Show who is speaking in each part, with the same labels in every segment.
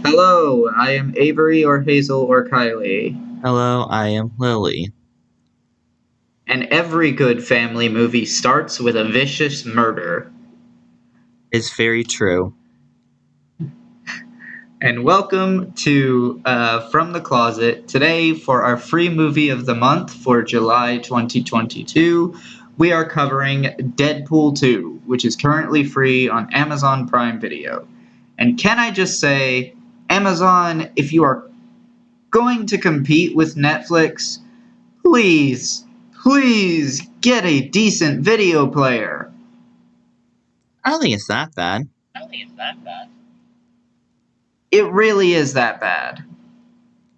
Speaker 1: Hello, I am Avery or Hazel or Kylie.
Speaker 2: Hello, I am Lily.
Speaker 1: And every good family movie starts with a vicious murder.
Speaker 2: It's very true.
Speaker 1: And welcome to From the Closet. Today, for our free movie of the month for July 2022, we are covering Deadpool 2, which is currently free on Amazon Prime Video. And can I just say, Amazon, if you are going to compete with Netflix, please get a decent video player.
Speaker 2: I don't think it's that bad.
Speaker 1: It really is that bad.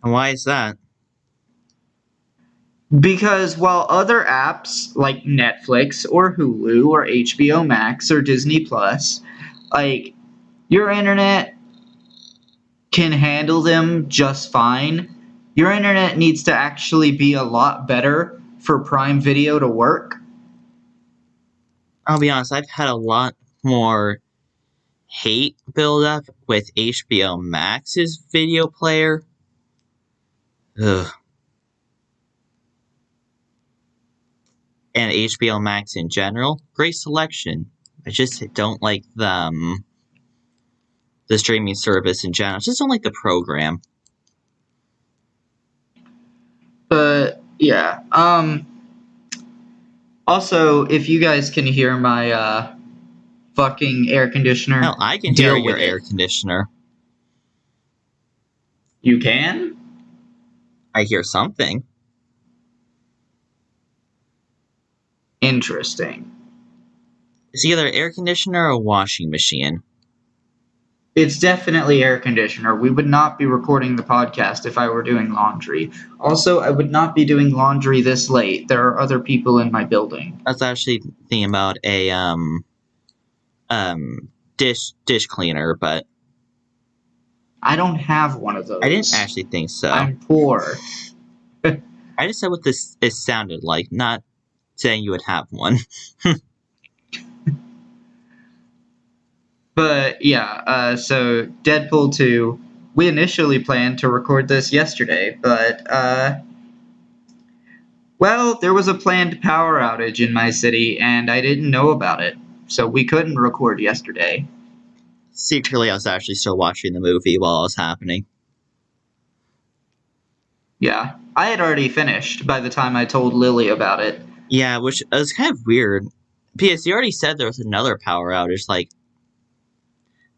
Speaker 2: And why is that?
Speaker 1: Because while other apps like Netflix or Hulu or HBO Max or Disney Plus, like your internet can handle them just fine, your internet needs to actually be a lot better for Prime Video to work.
Speaker 2: I'll be honest, I've had a lot more hate build up with HBO Max's video player. Ugh. And HBO Max in general, great selection. I just don't like the streaming service in general. I just don't like the program.
Speaker 1: But yeah, also if you guys can hear my fucking air conditioner,
Speaker 2: Hell, I can hear
Speaker 1: deal
Speaker 2: your
Speaker 1: with
Speaker 2: air
Speaker 1: it.
Speaker 2: conditioner.
Speaker 1: You can?
Speaker 2: I hear something.
Speaker 1: Interesting.
Speaker 2: It's either air conditioner or washing machine.
Speaker 1: It's definitely air conditioner. We would not be recording the podcast if I were doing laundry. Also, I would not be doing laundry this late. There are other people in my building.
Speaker 2: I was actually thinking about a dish cleaner, but
Speaker 1: I don't have one of those.
Speaker 2: I didn't actually think so.
Speaker 1: I'm poor.
Speaker 2: I just said what this it sounded like, not saying you would have one.
Speaker 1: But yeah, so Deadpool 2, we initially planned to record this yesterday, but well, there was a planned power outage in my city and I didn't know about it. So we couldn't record yesterday.
Speaker 2: Secretly, I was actually still watching the movie while it was happening.
Speaker 1: Yeah, I had already finished by the time I told Lily about it.
Speaker 2: Yeah, which was kind of weird. P.S. You already said there was another power outage, like,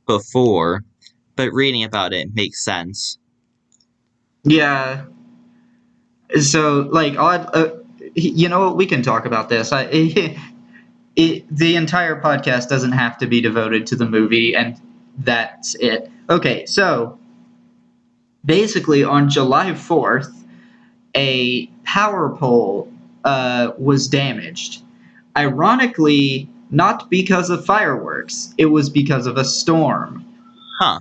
Speaker 2: before, but reading about it makes sense.
Speaker 1: Yeah. So, like, you know what? We can talk about this. The entire podcast doesn't have to be devoted to the movie, and that's it. Okay, so basically, on July 4th, a power pole was damaged. Ironically, not because of fireworks, it was because of a storm.
Speaker 2: Huh.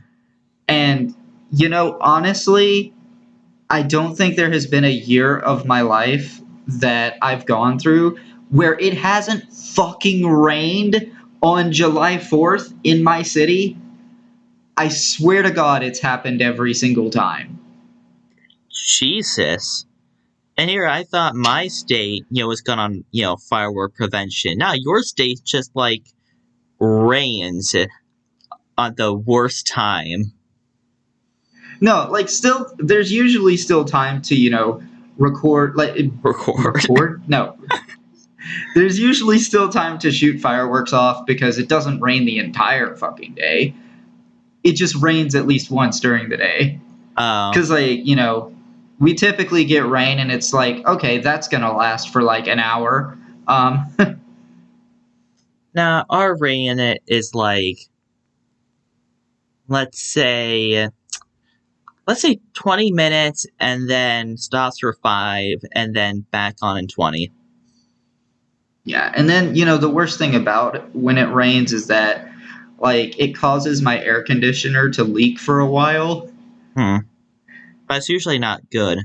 Speaker 1: And, you know, honestly, I don't think there has been a year of my life that I've gone through where it hasn't fucking rained on July 4th in my city. I swear to God it's happened every single time.
Speaker 2: Jesus. And here, I thought my state, was going on, firework prevention. Now, your state just, rains at the worst time.
Speaker 1: No, like, still, there's usually still time to, record. Record? No. There's usually still time to shoot fireworks off because it doesn't rain the entire fucking day. It just rains at least once during the day. Because, we typically get rain and it's like, okay, that's going to last for like an hour.
Speaker 2: Now, our rain is like, let's say 20 minutes and then stops for 5 and then back on in 20.
Speaker 1: Yeah, and then, the worst thing about when it rains is that, like, it causes my air conditioner to leak for a while.
Speaker 2: But it's usually not good.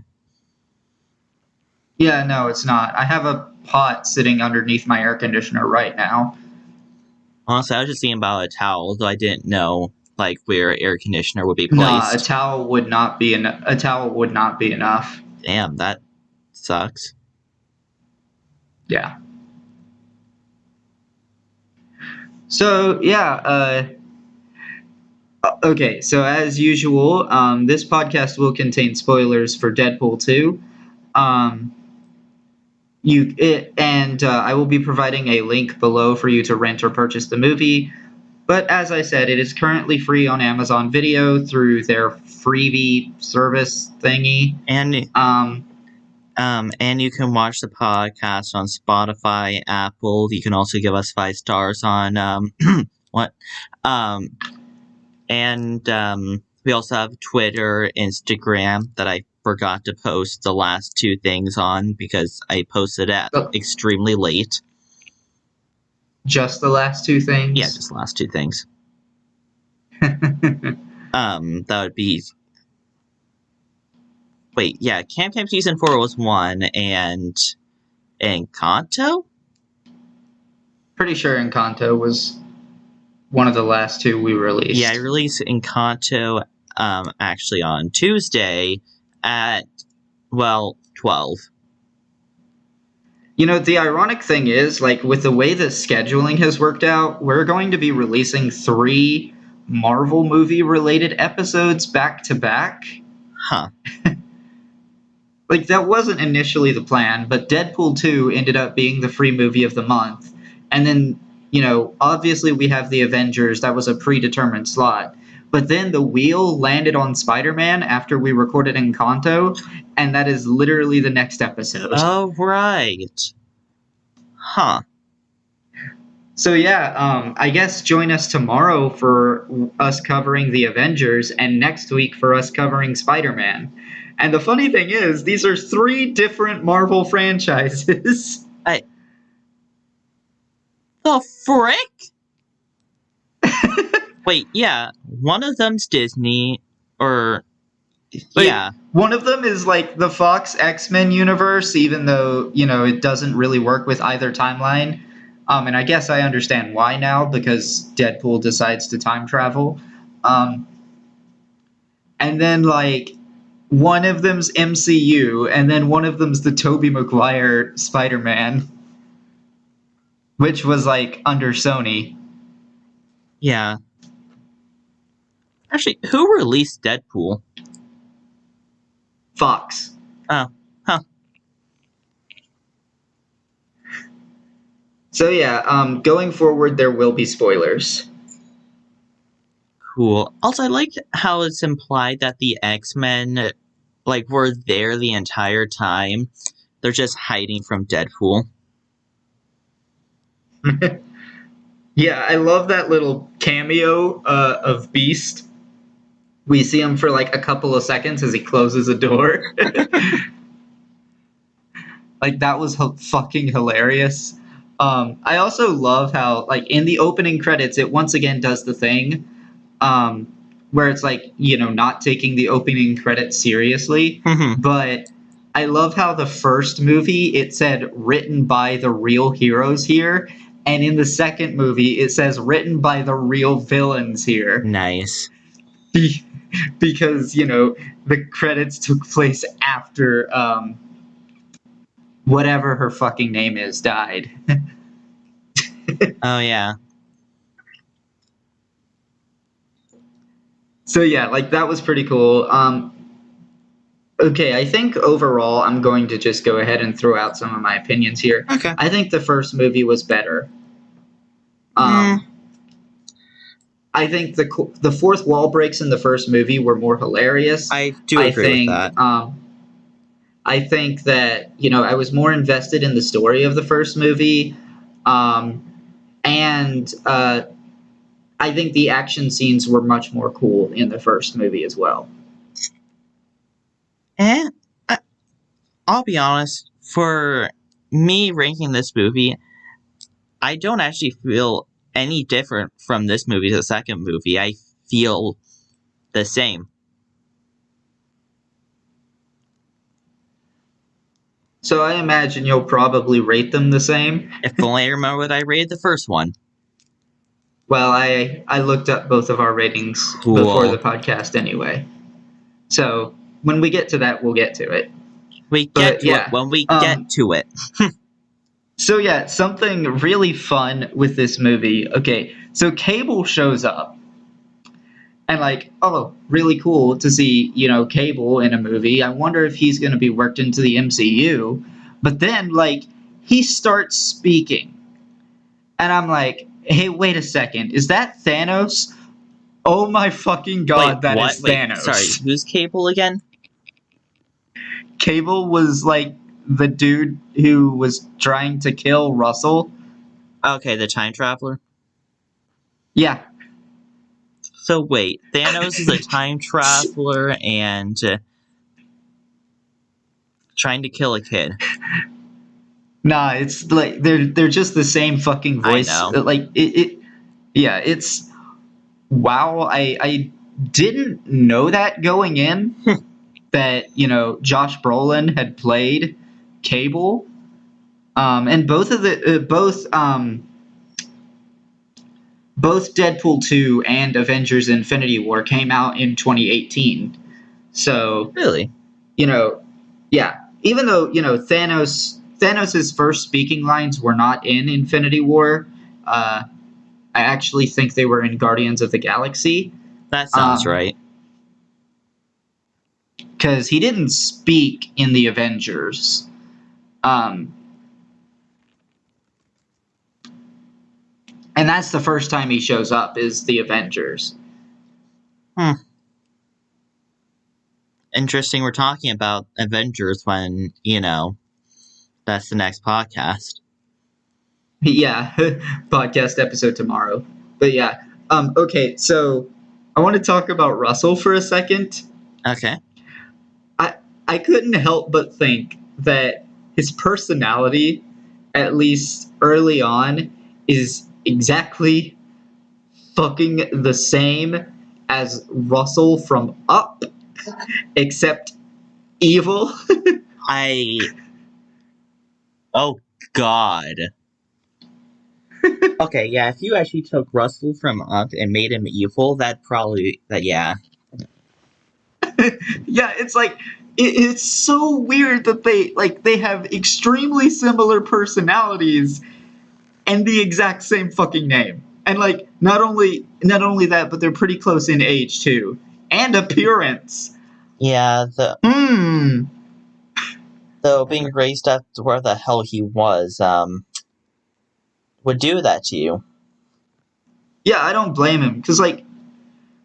Speaker 1: Yeah, no, it's not. I have a pot sitting underneath my air conditioner right now.
Speaker 2: Honestly, I was just thinking about a towel, though I didn't know, like where air conditioner would be
Speaker 1: Nah,
Speaker 2: placed.
Speaker 1: a towel would not be enough.
Speaker 2: Damn, that sucks.
Speaker 1: Yeah. So yeah. Okay. So as usual, this podcast will contain spoilers for Deadpool 2. Um, I will be providing a link below for you to rent or purchase the movie. But as I said, it is currently free on Amazon Video through their freebie service thingy.
Speaker 2: And you can watch the podcast on Spotify, Apple. You can also give us 5 stars on what? We also have Twitter, Instagram that I forgot to post the last 2 things on because I posted at extremely late.
Speaker 1: Just the last 2 things?
Speaker 2: Yeah, just the last 2 things. That would be... Wait, yeah, Camp Season 4 was 1, and Encanto?
Speaker 1: Pretty sure Encanto was one of the last 2 we released.
Speaker 2: Yeah, I released Encanto actually on Tuesday at, 12.
Speaker 1: You know, the ironic thing is, like, with the way that scheduling has worked out, we're going to be releasing 3 Marvel movie-related episodes back to back.
Speaker 2: Huh.
Speaker 1: Like, that wasn't initially the plan, but Deadpool 2 ended up being the free movie of the month. And then, you know, obviously we have the Avengers. That was a predetermined slot. But then the wheel landed on Spider-Man after we recorded Encanto, and that is literally the next episode.
Speaker 2: Oh, right. Huh.
Speaker 1: So yeah, I guess join us tomorrow for us covering the Avengers, and next week for us covering Spider-Man. And the funny thing is, these are 3 different Marvel franchises.
Speaker 2: The frick? Wait, yeah, one of them's Disney, or...
Speaker 1: Like,
Speaker 2: yeah.
Speaker 1: One of them is like the Fox X-Men universe, even though, you know, it doesn't really work with either timeline. And I guess I understand why now, because Deadpool decides to time travel. And then, like, one of them's MCU, and then one of them's the Tobey Maguire Spider-Man, which was, like, under Sony.
Speaker 2: Yeah. Actually, who released Deadpool?
Speaker 1: Fox.
Speaker 2: Oh. Huh.
Speaker 1: So yeah, going forward, there will be spoilers.
Speaker 2: Cool. Also, I like how it's implied that the X-Men, like, were there the entire time. They're just hiding from Deadpool.
Speaker 1: Yeah, I love that little cameo of Beast. We see him for like a couple of seconds as he closes a door. Like, that was fucking hilarious. I also love how, like, in the opening credits, it once again does the thing where it's like, you know, not taking the opening credits seriously. But I love how the first movie, it said written by the real heroes here. And in the second movie, it says written by the real villains here.
Speaker 2: Nice.
Speaker 1: Because, you know, the credits took place after whatever her fucking name is died.
Speaker 2: Oh, yeah.
Speaker 1: So, yeah, like, that was pretty cool. Okay, I think overall I'm going to just go ahead and throw out some of my opinions here.
Speaker 2: Okay.
Speaker 1: I think the first movie was better. I think the fourth wall breaks in the first movie were more hilarious.
Speaker 2: I do agree with that.
Speaker 1: I think that, you know, I was more invested in the story of the first movie. And I think the action scenes were much more cool in the first movie as well.
Speaker 2: And I'll be honest, for me ranking this movie, I don't actually feel any different from this movie to the second movie. I feel the same.
Speaker 1: So I imagine you'll probably rate them the same.
Speaker 2: If only I remember what I rated the first one.
Speaker 1: Well, I looked up both of our ratings before the
Speaker 2: Cool.
Speaker 1: podcast anyway. So when we get to that, we'll get to it.
Speaker 2: We get
Speaker 1: But
Speaker 2: to it
Speaker 1: yeah.
Speaker 2: when we get to it.
Speaker 1: So yeah, something really fun with this movie. Okay, so Cable shows up. And like, oh, really cool to see, Cable in a movie. I wonder if he's going to be worked into the MCU. But then like he starts speaking. And I'm like, "Hey, wait a second. Is that Thanos? Oh my fucking
Speaker 2: Wait,
Speaker 1: god, that
Speaker 2: what?
Speaker 1: is
Speaker 2: Wait, sorry.
Speaker 1: Thanos."
Speaker 2: Who's Cable again?
Speaker 1: Cable was like the dude who was trying to kill Russell.
Speaker 2: Okay, the time traveler.
Speaker 1: Yeah.
Speaker 2: So wait, Thanos is a time traveler and trying to kill a kid.
Speaker 1: Nah, it's like they're just the same fucking
Speaker 2: I
Speaker 1: voice.
Speaker 2: know.
Speaker 1: Like it yeah, it's wow, I didn't know that going in that, Josh Brolin had played Cable. And both Deadpool 2 and Avengers Infinity War came out in 2018. So,
Speaker 2: Really?
Speaker 1: Yeah, even though, Thanos's first speaking lines were not in Infinity War, I actually think they were in Guardians of the Galaxy.
Speaker 2: That sounds right.
Speaker 1: Because he didn't speak in the Avengers. Um, and that's the first time he shows up is the Avengers.
Speaker 2: Interesting we're talking about Avengers when, that's the next podcast.
Speaker 1: Yeah, podcast episode tomorrow. But yeah, okay, so I want to talk about Russell for a second.
Speaker 2: Okay.
Speaker 1: I couldn't help but think that his personality, at least early on, is exactly fucking the same as Russell from Up, except evil.
Speaker 2: Oh, God. Okay, yeah, if you actually took Russell from Up and made him evil, yeah.
Speaker 1: Yeah, it's like it's so weird that they have extremely similar personalities and the exact same fucking name. And like not only that, but they're pretty close in age too. And appearance.
Speaker 2: Yeah,
Speaker 1: Hmm.
Speaker 2: though being raised up to where the hell he was, would do that to you.
Speaker 1: Yeah, I don't blame him. Cause like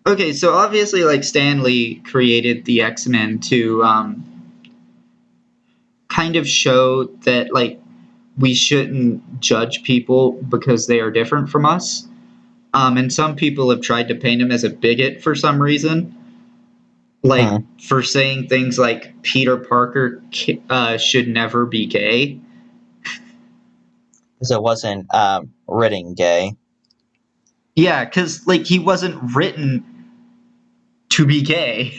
Speaker 1: okay, so obviously like Stan Lee created the X-Men to kind of show that like we shouldn't judge people because they are different from us. And some people have tried to paint him as a bigot for some reason. Like for saying things like Peter Parker should never be gay.
Speaker 2: Because it wasn't written gay.
Speaker 1: Yeah, because like he wasn't written to be gay.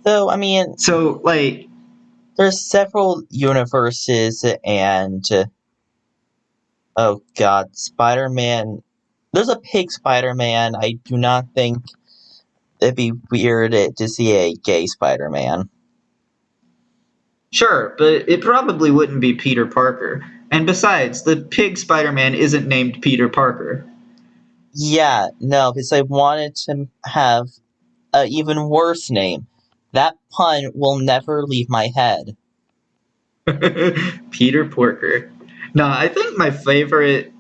Speaker 2: So, I mean...
Speaker 1: So, like...
Speaker 2: There's several universes and... oh, God. Spider-Man... There's a pig Spider-Man. I do not think it'd be weird to see a gay Spider-Man.
Speaker 1: Sure, but it probably wouldn't be Peter Parker. And besides, the pig Spider-Man isn't named Peter Parker.
Speaker 2: Yeah, no, because I wanted to have an even worse name. That pun will never leave my head.
Speaker 1: Peter Porker. No, I think my favorite...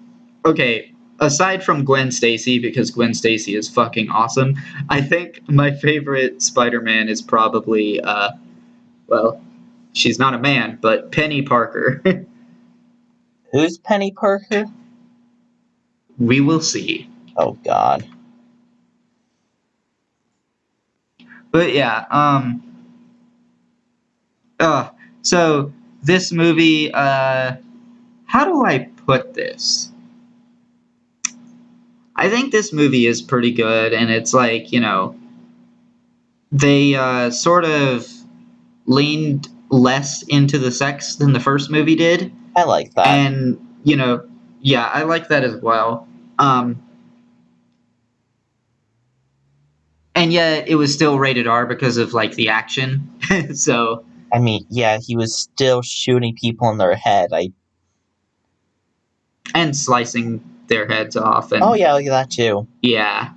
Speaker 1: Okay, aside from Gwen Stacy, because Gwen Stacy is fucking awesome, I think my favorite Spider-Man is probably, well, she's not a man, but Penny Parker.
Speaker 2: Who's Penny Parker?
Speaker 1: We will see.
Speaker 2: Oh, God.
Speaker 1: But yeah, so this movie, how do I put this? I think this movie is pretty good, and it's like, they sort of leaned less into the sex than the first movie did.
Speaker 2: I like that.
Speaker 1: And, yeah, I like that as well. and yet it was still rated R because of like the action. So
Speaker 2: I mean, yeah, he was still shooting people in their head.
Speaker 1: and slicing their heads off
Speaker 2: Oh
Speaker 1: and
Speaker 2: yeah, look at that too.
Speaker 1: yeah.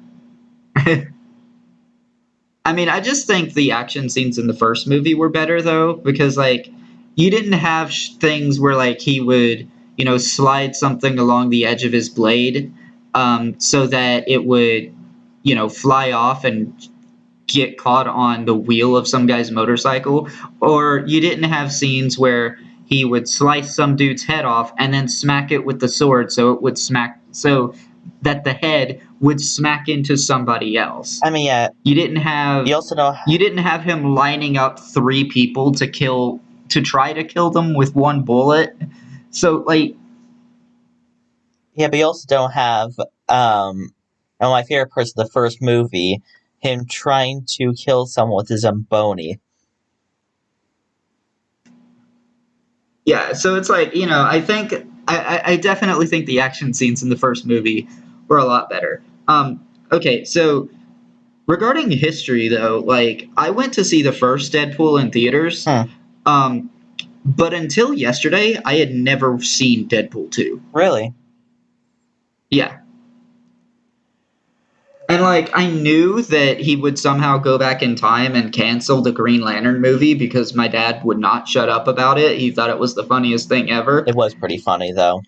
Speaker 1: I mean, I just think the action scenes in the first movie were better though, because like you didn't have things where like he would, slide something along the edge of his blade, so that it would, fly off and get caught on the wheel of some guy's motorcycle, or you didn't have scenes where he would slice some dude's head off and then smack it with the sword so that the head would smack into somebody else.
Speaker 2: I mean, yeah,
Speaker 1: You didn't have
Speaker 2: you also know.
Speaker 1: you didn't have him lining up three people to try to kill them with one bullet. So like
Speaker 2: Yeah, but you also don't have and my favorite part of the first movie, him trying to kill someone with his Zamboni.
Speaker 1: yeah, so it's like, I think I definitely think the action scenes in the first movie were a lot better. Okay, so regarding history though, like I went to see the first Deadpool in theaters. Um, but until yesterday, I had never seen Deadpool 2.
Speaker 2: Really?
Speaker 1: Yeah. And like I knew that he would somehow go back in time and cancel the Green Lantern movie because my dad would not shut up about it. He thought it was the funniest thing ever.
Speaker 2: It was pretty funny though.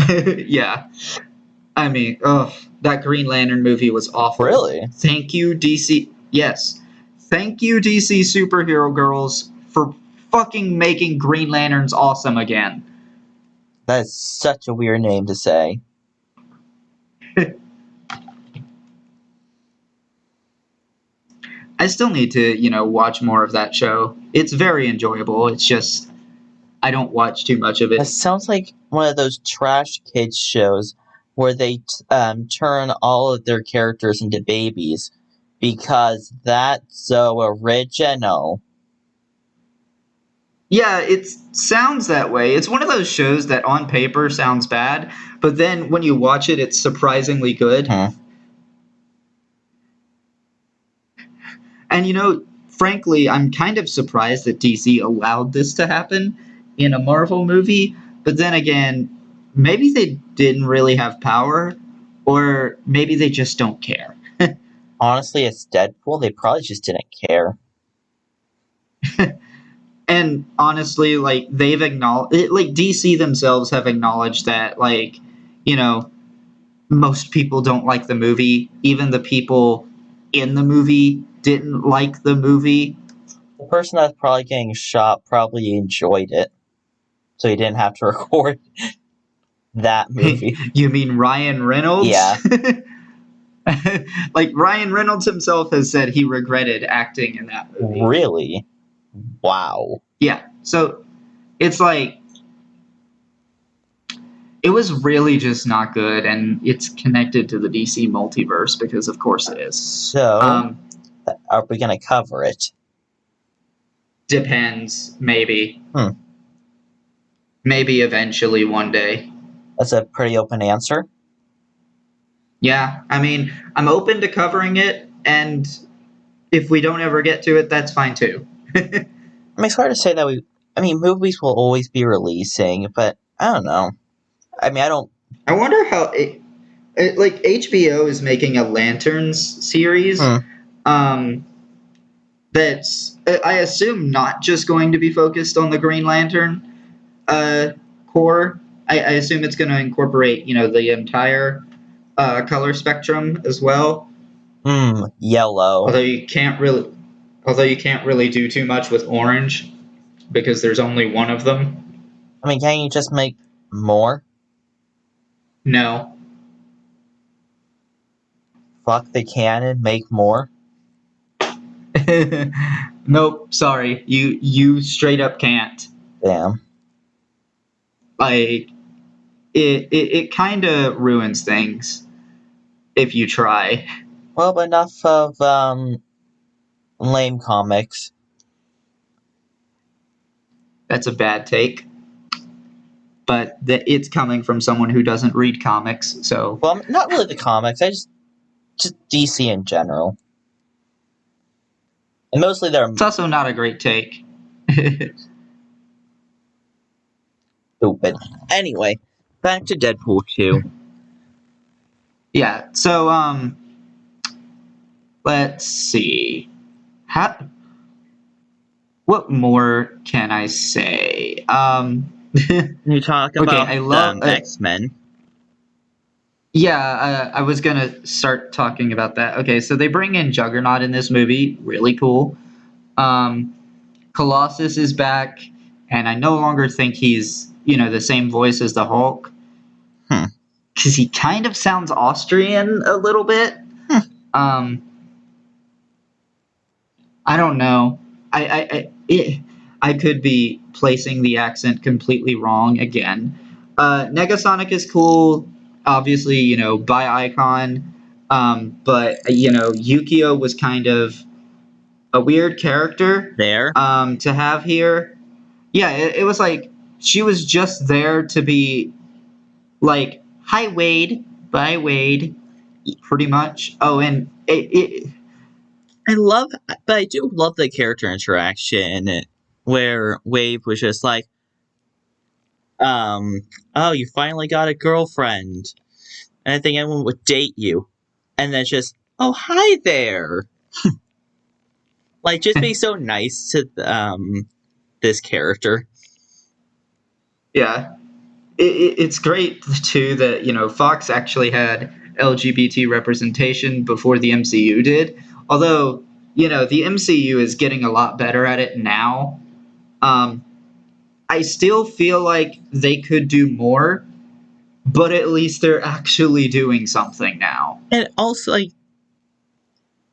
Speaker 1: Yeah. I mean, that Green Lantern movie was awful.
Speaker 2: Really?
Speaker 1: Thank you, DC. Yes. Thank you, DC superhero girls, for fucking making Green Lanterns awesome again.
Speaker 2: That is such a weird name to say.
Speaker 1: I still need to, watch more of that show. It's very enjoyable. It's just I don't watch too much of
Speaker 2: It
Speaker 1: it.
Speaker 2: sounds like one of those trash kids shows where they turn all of their characters into babies because that's so original.
Speaker 1: Yeah, it sounds that way. It's one of those shows that on paper sounds bad, but then when you watch it, it's surprisingly good. And frankly, I'm kind of surprised that DC allowed this to happen in a Marvel movie. But then again, maybe they didn't really have power, or maybe they just don't care.
Speaker 2: Honestly, it's Deadpool. They probably just didn't care.
Speaker 1: And honestly, like they've acknowledged, like DC themselves have acknowledged that, like, most people don't like the movie. Even the people in the movie didn't like the movie.
Speaker 2: The person that's probably getting shot probably enjoyed it, so he didn't have to record that movie.
Speaker 1: You mean Ryan Reynolds?
Speaker 2: Yeah.
Speaker 1: Like Ryan Reynolds himself has said he regretted acting in that movie.
Speaker 2: Really? Wow.
Speaker 1: Yeah. So it's like it was really just not good, and it's connected to the DC multiverse because of course it is.
Speaker 2: So, are we going to cover it?
Speaker 1: Depends, maybe. Maybe eventually one day.
Speaker 2: That's a pretty open answer.
Speaker 1: Yeah, I mean, I'm open to covering it, and if we don't ever get to it, that's fine too.
Speaker 2: I mean, it's hard to say that movies will always be releasing, but I don't know. I mean,
Speaker 1: I wonder how like HBO is making a Lanterns series. That's I assume not just going to be focused on the Green Lantern core. I assume it's going to incorporate the entire color spectrum as well.
Speaker 2: Yellow.
Speaker 1: Although you can't really do too much with orange because there's only one of them.
Speaker 2: I mean, can't you just make more?
Speaker 1: No.
Speaker 2: Fuck the canon, make more?
Speaker 1: Nope, sorry. You straight up can't.
Speaker 2: Damn.
Speaker 1: Like it kind of ruins things if you try.
Speaker 2: Well, but enough of lame comics.
Speaker 1: That's a bad take. But it's coming from someone who doesn't read comics, so...
Speaker 2: Well, not really the comics, just DC in general. And mostly they're
Speaker 1: It's also not a great take.
Speaker 2: stupid. Anyway, back to Deadpool 2.
Speaker 1: Yeah. So let's see. How what more can I say?
Speaker 2: You talk
Speaker 1: Okay,
Speaker 2: about
Speaker 1: I love
Speaker 2: X-Men.
Speaker 1: yeah, I was gonna start talking about that. Okay, so they bring in Juggernaut in this movie, really cool. Um, Colossus is back, and I no longer think he's the same voice as the Hulk
Speaker 2: Hmm.
Speaker 1: because he kind of sounds Austrian a little bit.
Speaker 2: Hmm.
Speaker 1: Um, I don't know. I could be placing the accent completely wrong again. Negasonic is cool, obviously, by Icon. But Yukio was kind of a weird character
Speaker 2: There.
Speaker 1: to have here. Yeah, it was like she was just there to be like, "Hi Wade, bye Wade," pretty much. Oh, and
Speaker 2: But I do love the character interaction where Wave was just like, oh, you finally got a girlfriend. And I think everyone would date you. And then just, oh, hi there. Like, just being so nice to this character.
Speaker 1: yeah, it's great too that Fox actually had LGBT representation before the MCU did. Although the MCU is getting a lot better at it now. Um, I still feel like they could do more, but at least they're actually doing something now.
Speaker 2: And also, like,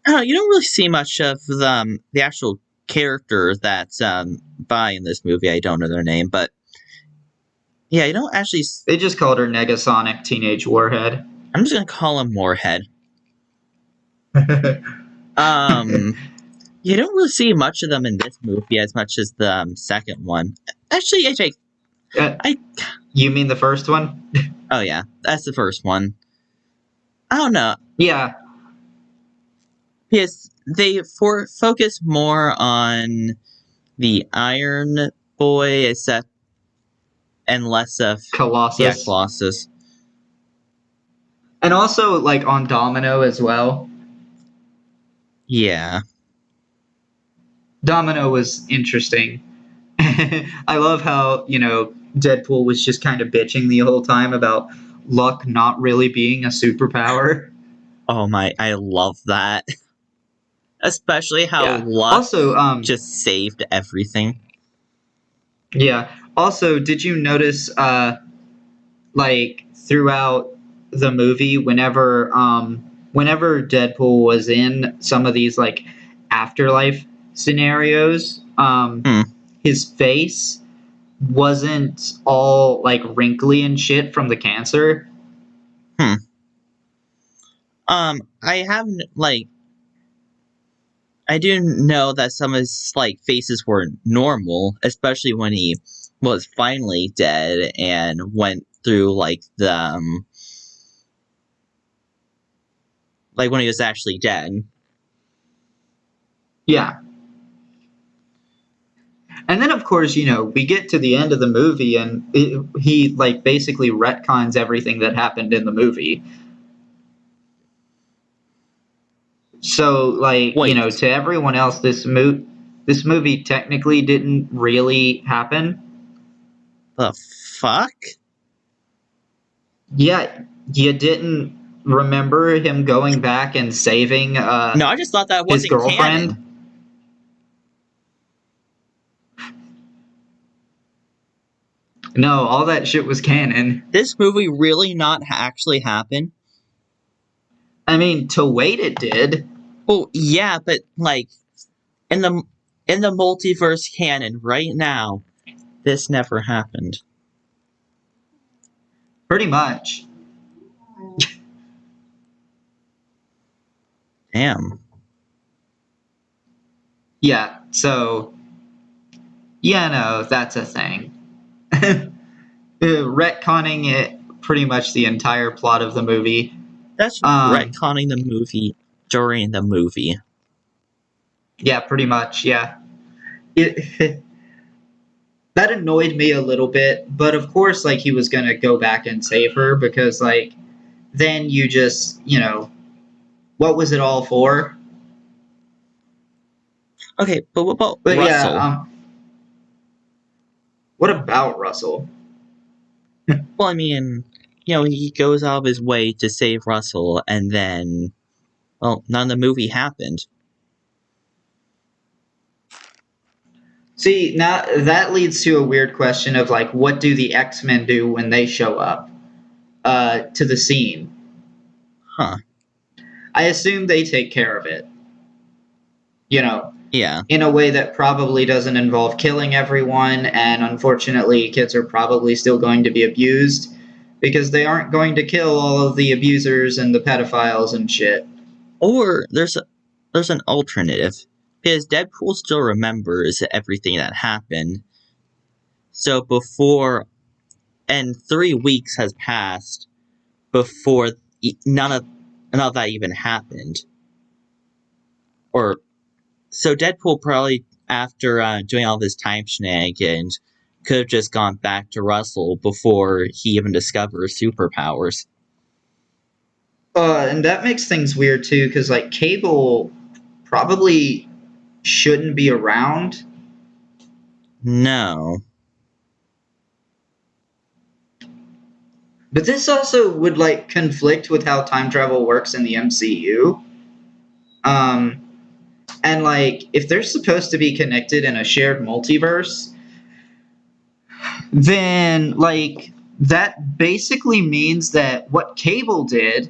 Speaker 2: I don't know, you don't really see much of the actual character that's bi in this movie. I don't know their name, but yeah, you don't actually.
Speaker 1: They just called her Negasonic Teenage Warhead.
Speaker 2: I'm just gonna call him Moorhead. You don't really see much of them in this movie as much as the second one. Actually, AJ, I
Speaker 1: You mean the first one?
Speaker 2: oh yeah, that's the first one. I don't know.
Speaker 1: Yeah.
Speaker 2: Because they focus more on the Iron Boy, except and less of
Speaker 1: Colossus.
Speaker 2: Colossus.
Speaker 1: And also like on Domino as well.
Speaker 2: Yeah.
Speaker 1: Domino was interesting. I love how, Deadpool was just kind of bitching the whole time about luck not really being a superpower.
Speaker 2: Oh my, I love that. Especially how
Speaker 1: Yeah.
Speaker 2: luck
Speaker 1: Also,
Speaker 2: just saved everything.
Speaker 1: yeah. Also, did you notice like throughout the movie whenever Deadpool was in some of these like afterlife scenarios, his face wasn't all like wrinkly and shit from the cancer.
Speaker 2: I haven't like I do know that some of his like faces were normal, especially when he was finally dead and went through like the like when he was actually dead.
Speaker 1: Yeah. And then, of course, we get to the end of the movie and he, like, basically retcons everything that happened in the movie. So, like,
Speaker 2: Wait,
Speaker 1: to everyone else, this movie technically didn't really happen.
Speaker 2: the fuck?
Speaker 1: Yeah, you didn't remember him going back and saving
Speaker 2: No, I just thought that
Speaker 1: his
Speaker 2: wasn't
Speaker 1: girlfriend?
Speaker 2: canon.
Speaker 1: No, all that shit was canon.
Speaker 2: This movie really not actually happened.
Speaker 1: I mean, to wait, it did.
Speaker 2: Well, yeah, but like in the multiverse canon right now, this never happened.
Speaker 1: Pretty much.
Speaker 2: Damn.
Speaker 1: Yeah, so, yeah, no, that's a thing. Retconning it pretty much the entire plot of the movie.
Speaker 2: That's retconning the movie during the movie.
Speaker 1: Yeah, pretty much. Yeah. It, that annoyed me a little bit, but of course, like he was gonna go back and save her because, like, then you just, what was it all for?
Speaker 2: Okay, but what about
Speaker 1: But yeah,
Speaker 2: Russell?
Speaker 1: what about Russell?
Speaker 2: Well, I mean, he goes out of his way to save Russell, and then, well, none of the movie happened.
Speaker 1: See, now that leads to a weird question of like, what do the X-Men do when they show up to the scene?
Speaker 2: Huh.
Speaker 1: I assume they take care of it, you know,
Speaker 2: Yeah.
Speaker 1: in a way that probably doesn't involve killing everyone, and unfortunately, kids are probably still going to be abused because they aren't going to kill all of the abusers and the pedophiles and shit.
Speaker 2: Or there's an alternative. Because Deadpool still remembers everything that happened. So and 3 weeks has passed before none of that even happened. Or so Deadpool probably, after doing all this time shenanigans, could have just gone back to Russell before he even discovered superpowers.
Speaker 1: And that makes things weird too, because like Cable probably shouldn't be around.
Speaker 2: No.
Speaker 1: But this also would like conflict with how time travel works in the MCU. Um, and like if they're supposed to be connected in a shared multiverse, then like that basically means that what Cable did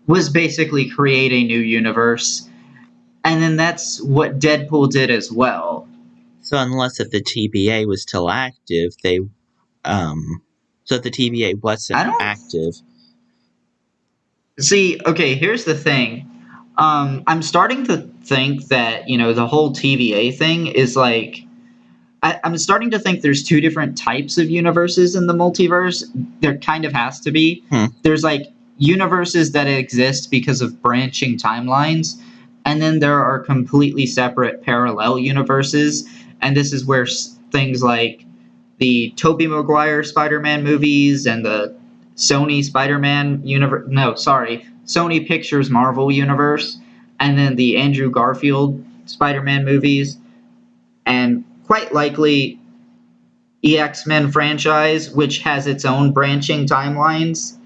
Speaker 1: was basically create a new universe, and then that's what Deadpool did as well.
Speaker 2: So unless if the TBA was still active, um so if the TBA wasn't
Speaker 1: I don't
Speaker 2: active.
Speaker 1: see. Okay, here's the thing. I'm starting to think that the whole TVA thing is like I'm starting to think there's two different types of universes in the multiverse. There kind of has to be.
Speaker 2: Hmm.
Speaker 1: There's like universes that exist because of branching timelines, and then there are completely separate parallel universes. And this is where things like the Tobey Maguire Spider-Man movies and the Sony Spider-Man universe. No, sorry, Sony Pictures Marvel universe, and then the Andrew Garfield Spider-Man movies, and quite likely X-Men franchise, which has its own branching timelines.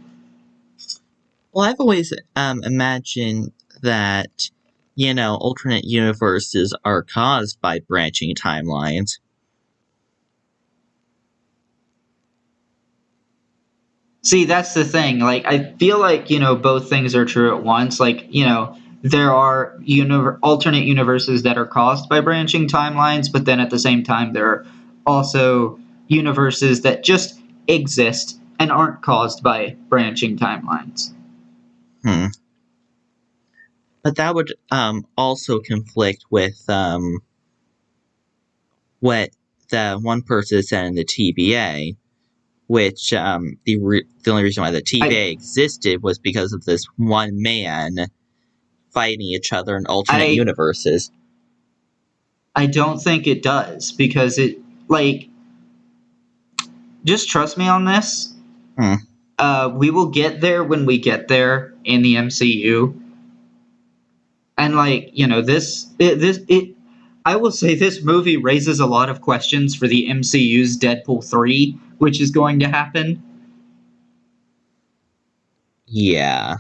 Speaker 2: Well, I've always imagined that alternate universes are caused by branching timelines.
Speaker 1: See, that's the thing. Like, I feel like both things are true at once. Like, there are alternate universes that are caused by branching timelines, but then at the same time, there are also universes that just exist and aren't caused by branching timelines.
Speaker 2: Hmm. But that would also conflict with what the one person said in the TBA, which the only reason why the
Speaker 1: I
Speaker 2: TBA existed was because of this one man fighting each other in alternate
Speaker 1: I
Speaker 2: universes.
Speaker 1: I don't think it does because it like just trust me on this.
Speaker 2: Hmm.
Speaker 1: We will get there when we get there in the MCU, and like I will say this movie raises a lot of questions for the MCU's Deadpool 3, which is going to happen.
Speaker 2: Yeah.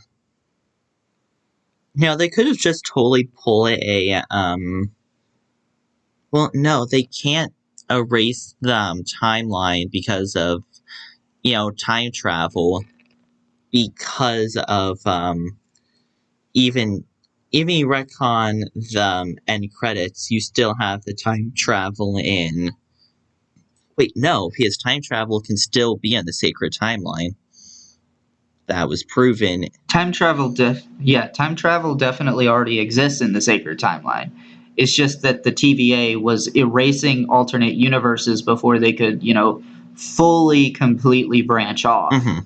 Speaker 2: They could have just totally pulled a well, no, they can't erase the timeline because of time travel, because of even you retcon the end credits, you still have the time travel in. Wait, no, because time travel can still be in the sacred timeline. That was proven.
Speaker 1: Time travel definitely already exists in the sacred timeline. It's just that the TVA was erasing alternate universes before they could, fully completely branch off.
Speaker 2: Mm-hmm.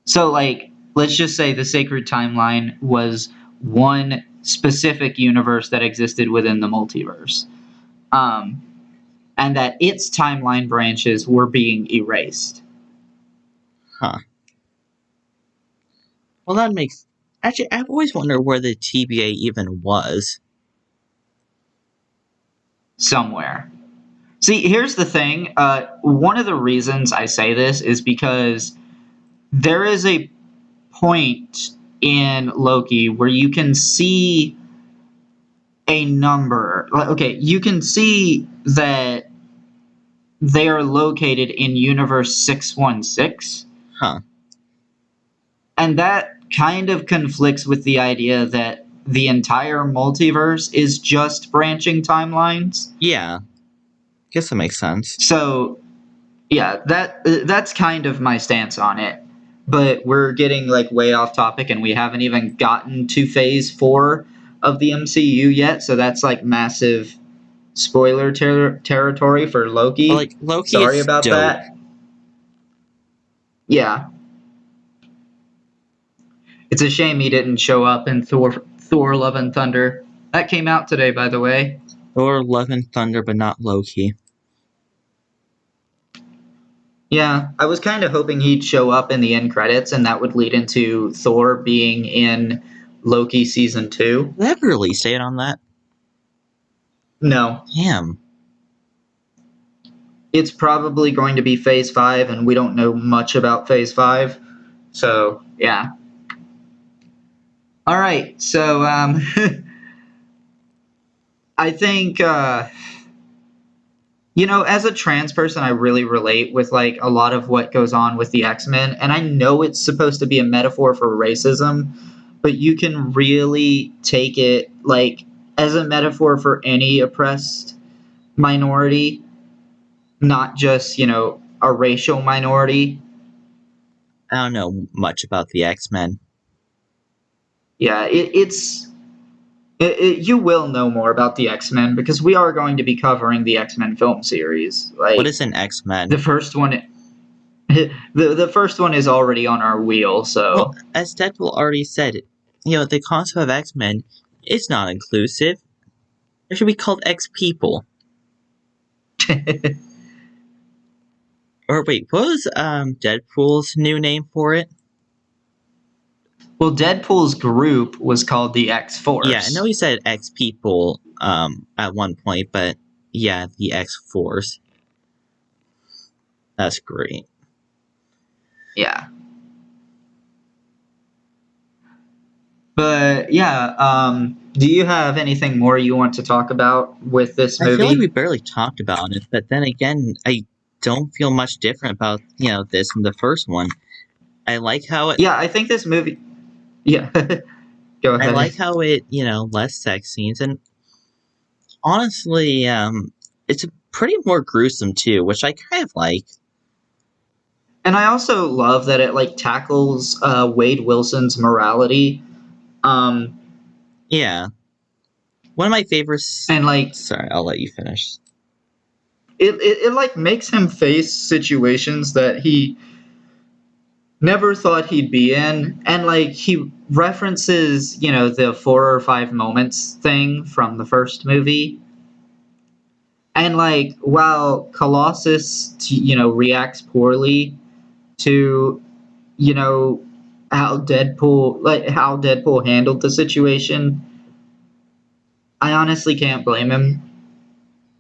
Speaker 1: So, like, let's just say the sacred timeline was one specific universe that existed within the multiverse. And that its timeline branches were being erased.
Speaker 2: Huh. Well, that makes... Actually, I've always wondered where the TVA even was.
Speaker 1: Somewhere. See, here's the thing. One of the reasons I say this is because there is a point in Loki where you can see a number. Okay, you can see that they are located in Universe 616.
Speaker 2: Huh.
Speaker 1: And that kind of conflicts with the idea that the entire multiverse is just branching timelines.
Speaker 2: Yeah. Guess that makes sense.
Speaker 1: So, yeah, that's kind of my stance on it. But we're getting like way off topic, and we haven't even gotten to Phase 4 of the MCU yet. So that's like massive spoiler territory for Loki.
Speaker 2: But, like, Loki
Speaker 1: Sorry
Speaker 2: is
Speaker 1: about
Speaker 2: dope.
Speaker 1: that. Yeah. It's a shame he didn't show up in Thor Love and Thunder. That came out today, by the way.
Speaker 2: Thor, Love and Thunder, but not Loki.
Speaker 1: Yeah, I was kind of hoping he'd show up in the end credits, and that would lead into Thor being in Loki Season 2.
Speaker 2: Did they have a release date on that?
Speaker 1: No.
Speaker 2: Damn.
Speaker 1: It's probably going to be Phase 5, and we don't know much about Phase 5. So, yeah. All right, so I think, as a trans person, I really relate with, like, a lot of what goes on with the X-Men, and I know it's supposed to be a metaphor for racism, but you can really take it, like, as a metaphor for any oppressed minority, not just, a racial minority.
Speaker 2: I don't know much about the X-Men.
Speaker 1: Yeah, you will know more about the X-Men because we are going to be covering the X-Men film series. Like,
Speaker 2: What is an X-Men?
Speaker 1: the first one? The first one is already on our wheel. So,
Speaker 2: well, as Deadpool already said, the concept of X-Men is not inclusive. It should be called X-People. Or wait, what was Deadpool's new name for it?
Speaker 1: Well, Deadpool's group was called the X-Force.
Speaker 2: Yeah, I know he said X-People at one point, but yeah, the X-Force. That's great.
Speaker 1: Yeah. But yeah, do you have anything more you want to talk about with this movie?
Speaker 2: I feel like we barely talked about it, but then again, I don't feel much different about this and the first one. I like how it.
Speaker 1: Yeah, I think this movie. Yeah, go ahead.
Speaker 2: I like how it less sex scenes, and honestly, it's pretty more gruesome too, which I kind of like.
Speaker 1: And I also love that it like tackles Wade Wilson's morality.
Speaker 2: Yeah, one of my favorites.
Speaker 1: And like,
Speaker 2: sorry, I'll let you finish.
Speaker 1: It like makes him face situations that he never thought he'd be in, and like he references the 4 or 5 moments thing from the first movie, and like while Colossus reacts poorly to how Deadpool handled the situation, I honestly can't blame him,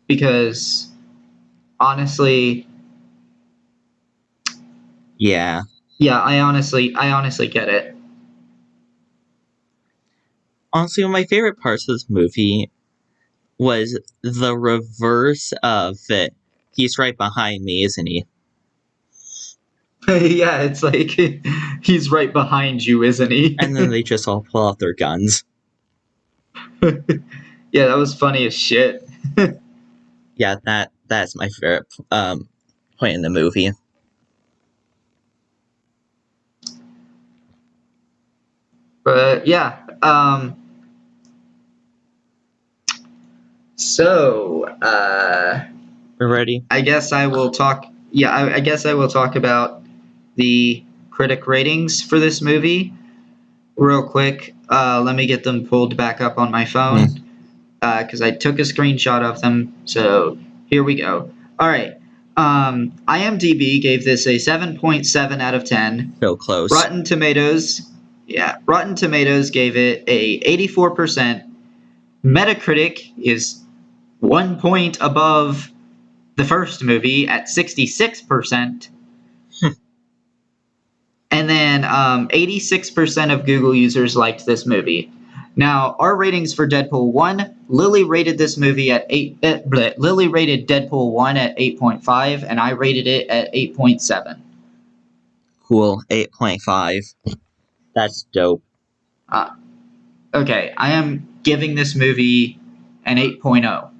Speaker 1: because honestly,
Speaker 2: yeah,
Speaker 1: I honestly get it.
Speaker 2: Honestly, one of my favorite parts of this movie was the reverse of it. He's right behind me, isn't he?
Speaker 1: Yeah, it's like he's right behind you, isn't he?
Speaker 2: And then they just all pull out their guns.
Speaker 1: Yeah, that was funny as shit.
Speaker 2: Yeah, that's my favorite point in the movie.
Speaker 1: But yeah, so
Speaker 2: we're ready.
Speaker 1: I guess I will talk. Yeah, I guess I will talk about the critic ratings for this movie real quick. Let me get them pulled back up on my phone because I took a screenshot of them. So here we go. All right. IMDb gave this a 7.7 out of 10.
Speaker 2: So close.
Speaker 1: Rotten Tomatoes gave it a 84%. Metacritic is 1 point above the first movie at 66%. And then 86% of Google users liked this movie. Now, our ratings for Deadpool 1, Lily rated this movie at Lily rated Deadpool 1 at 8.5, and I rated it at 8.7.
Speaker 2: Cool. 8.5. That's dope.
Speaker 1: Okay, I am giving this movie an 8.0.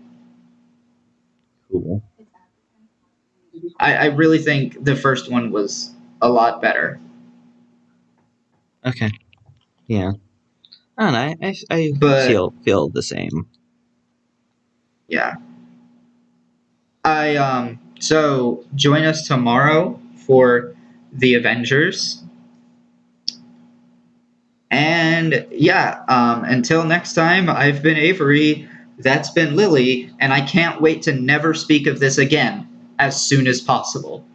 Speaker 2: Cool.
Speaker 1: I really think the first one was a lot better.
Speaker 2: Okay. Yeah. I don't know. I
Speaker 1: But
Speaker 2: feel the same.
Speaker 1: yeah. So join us tomorrow for the Avengers. And yeah, until next time, I've been Avery, that's been Lily, and I can't wait to never speak of this again as soon as possible.